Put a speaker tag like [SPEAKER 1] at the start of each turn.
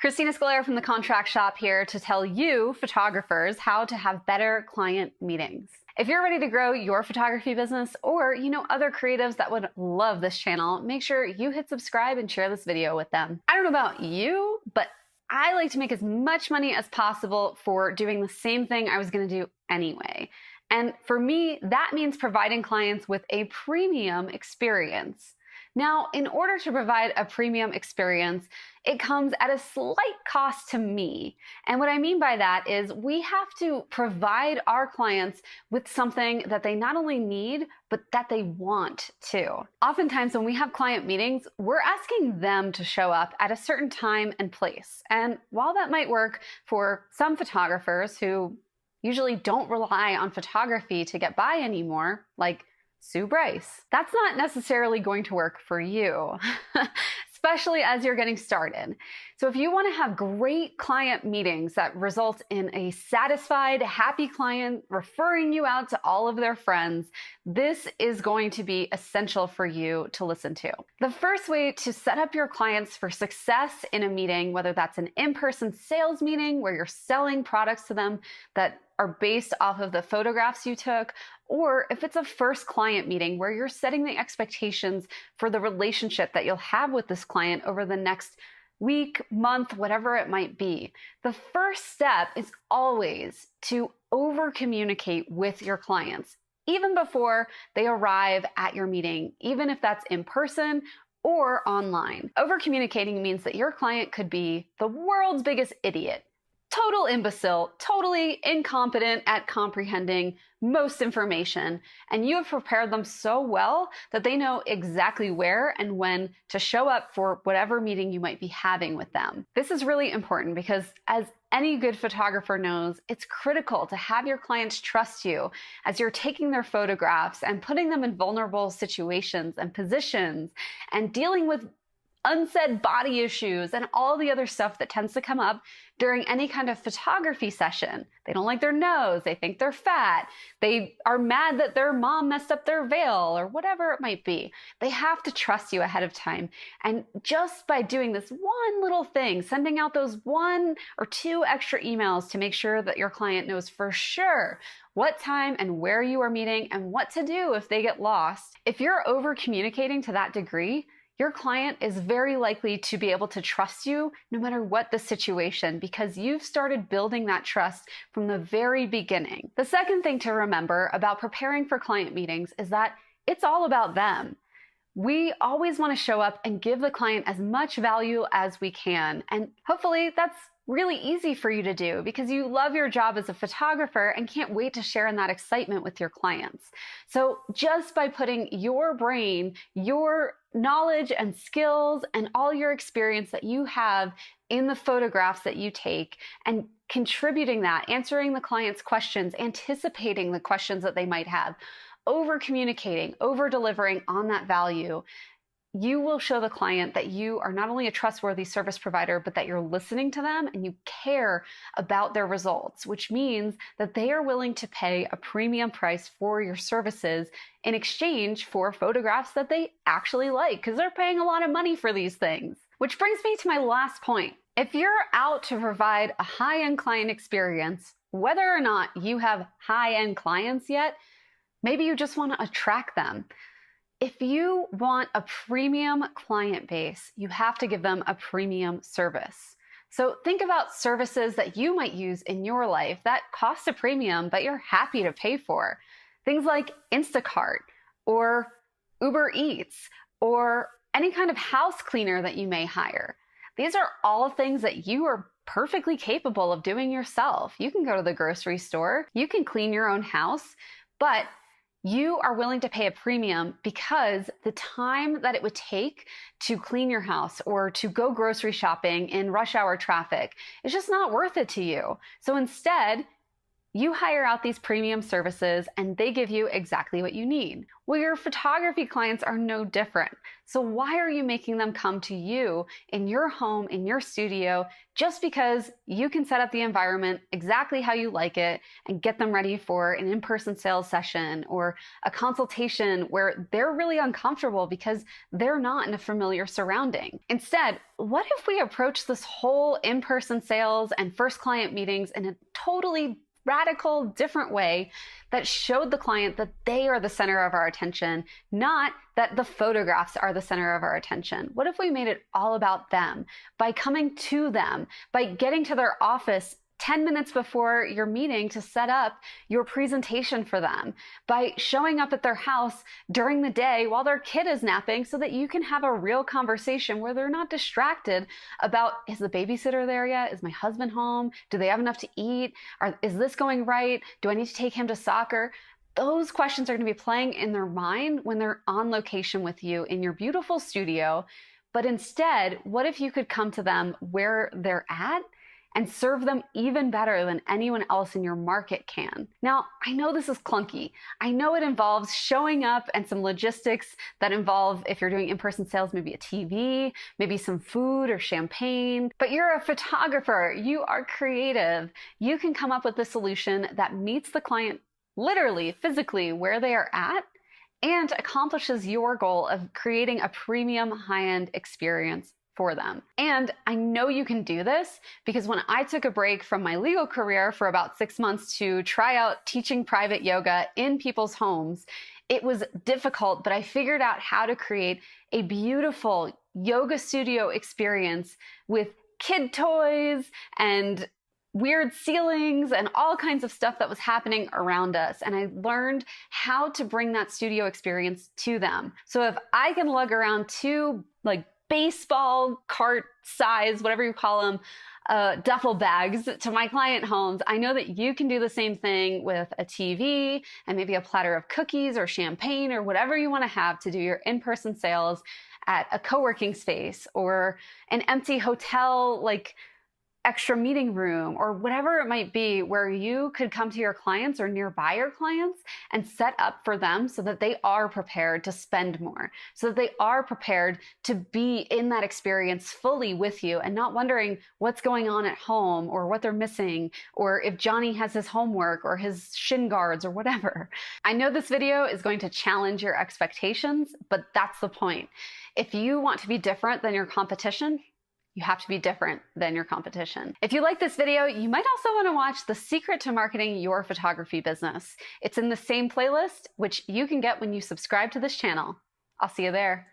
[SPEAKER 1] Christina Scalera from the Contract Shop here to tell you, photographers, how to have better client meetings. If you're ready to grow your photography business, or you know other creatives that would love this channel, make sure you hit subscribe and share this video with them. I don't know about you, but I like to make as much money as possible for doing the same thing I was going to do anyway. And for me, that means providing clients with a premium experience. Now, in order to provide a premium experience, it comes at a slight cost to me. And what I mean by that is we have to provide our clients with something that they not only need, but that they want too. Oftentimes when we have client meetings, we're asking them to show up at a certain time and place. And while that might work for some photographers who usually don't rely on photography to get by anymore, like Sue Bryce, that's not necessarily going to work for you, especially as you're getting started. So if you want to have great client meetings that result in a satisfied, happy client referring you out to all of their friends, this is going to be essential for you to listen to. The first way to set up your clients for success in a meeting, whether that's an in-person sales meeting where you're selling products to them that are based off of the photographs you took, or if it's a first client meeting where you're setting the expectations for the relationship that you'll have with this client over the next week, month, whatever it might be. The first step is always to over-communicate with your clients, even before they arrive at your meeting, even if that's in person or online. Over-communicating means that your client could be the world's biggest idiot, total imbecile, totally incompetent at comprehending most information, and you have prepared them so well that they know exactly where and when to show up for whatever meeting you might be having with them. This is really important because, as any good photographer knows, it's critical to have your clients trust you as you're taking their photographs and putting them in vulnerable situations and positions and dealing with unsaid body issues and all the other stuff that tends to come up during any kind of photography session. They don't like their nose, they think they're fat, they are mad that their mom messed up their veil, or whatever it might be. They have to trust you ahead of time. And just by doing this one little thing, sending out those 1 or 2 extra emails to make sure that your client knows for sure what time and where you are meeting and what to do if they get lost. If you're over communicating to that degree, your client is very likely to be able to trust you no matter what the situation, because you've started building that trust from the very beginning. The second thing to remember about preparing for client meetings is that it's all about them. We always want to show up and give the client as much value as we can. And hopefully that's really easy for you to do because you love your job as a photographer and can't wait to share in that excitement with your clients. So just by putting your brain, your knowledge and skills and all your experience that you have in the photographs that you take and contributing that, answering the client's questions, anticipating the questions that they might have, over communicating, over delivering on that value, you will show the client that you are not only a trustworthy service provider, but that you're listening to them and you care about their results, which means that they are willing to pay a premium price for your services in exchange for photographs that they actually like, because they're paying a lot of money for these things. Which brings me to my last point. If you're out to provide a high-end client experience, whether or not you have high-end clients yet, maybe you just want to attract them. If you want a premium client base, you have to give them a premium service. So think about services that you might use in your life that cost a premium, but you're happy to pay for. Things like Instacart or Uber Eats or any kind of house cleaner that you may hire. These are all things that you are perfectly capable of doing yourself. You can go to the grocery store, you can clean your own house, but you are willing to pay a premium because the time that it would take to clean your house or to go grocery shopping in rush hour traffic is just not worth it to you. So instead, You hire out these premium services and they give you exactly what you need. Well, your photography clients are no different. So why are you making them come to you in your home, in your studio, just because you can set up the environment exactly how you like it and get them ready for an in-person sales session or a consultation where they're really uncomfortable because they're not in a familiar surrounding? Instead, what if we approach this whole in-person sales and first client meetings in a totally radical, different way that showed the client that they are the center of our attention, not that the photographs are the center of our attention? What if we made it all about them by coming to them, by getting to their office 10 minutes before your meeting to set up your presentation for them, by showing up at their house during the day while their kid is napping so that you can have a real conversation where they're not distracted about, is the babysitter there yet? Is my husband home? Do they have enough to eat? Is this going right? Do I need to take him to soccer? Those questions are going to be playing in their mind when they're on location with you in your beautiful studio. But instead, what if you could come to them where they're at and serve them even better than anyone else in your market can? Now, I know this is clunky. I know it involves showing up and some logistics that involve, if you're doing in-person sales, maybe a TV, maybe some food or champagne. But you're a photographer. You are creative. You can come up with a solution that meets the client literally, physically, where they are at and accomplishes your goal of creating a premium high-end experience for them. And I know you can do this because when I took a break from my legal career for about 6 months to try out teaching private yoga in people's homes, it was difficult, but I figured out how to create a beautiful yoga studio experience with kid toys and weird ceilings and all kinds of stuff that was happening around us. And I learned how to bring that studio experience to them. So if I can lug around two baseball cart size, whatever you call them, duffel bags to my client homes, I know that you can do the same thing with a TV and maybe a platter of cookies or champagne or whatever you want to have to do your in-person sales at a co-working space or an empty hotel, extra meeting room or whatever it might be, where you could come to your clients or nearby your clients and set up for them so that they are prepared to spend more, so that they are prepared to be in that experience fully with you and not wondering what's going on at home or what they're missing or if Johnny has his homework or his shin guards or whatever. I know this video is going to challenge your expectations, but that's the point. If you want to be different than your competition, you have to be different than your competition. If you like this video, you might also want to watch The Secret to Marketing Your Photography Business. It's in the same playlist, which you can get when you subscribe to this channel. I'll see you there.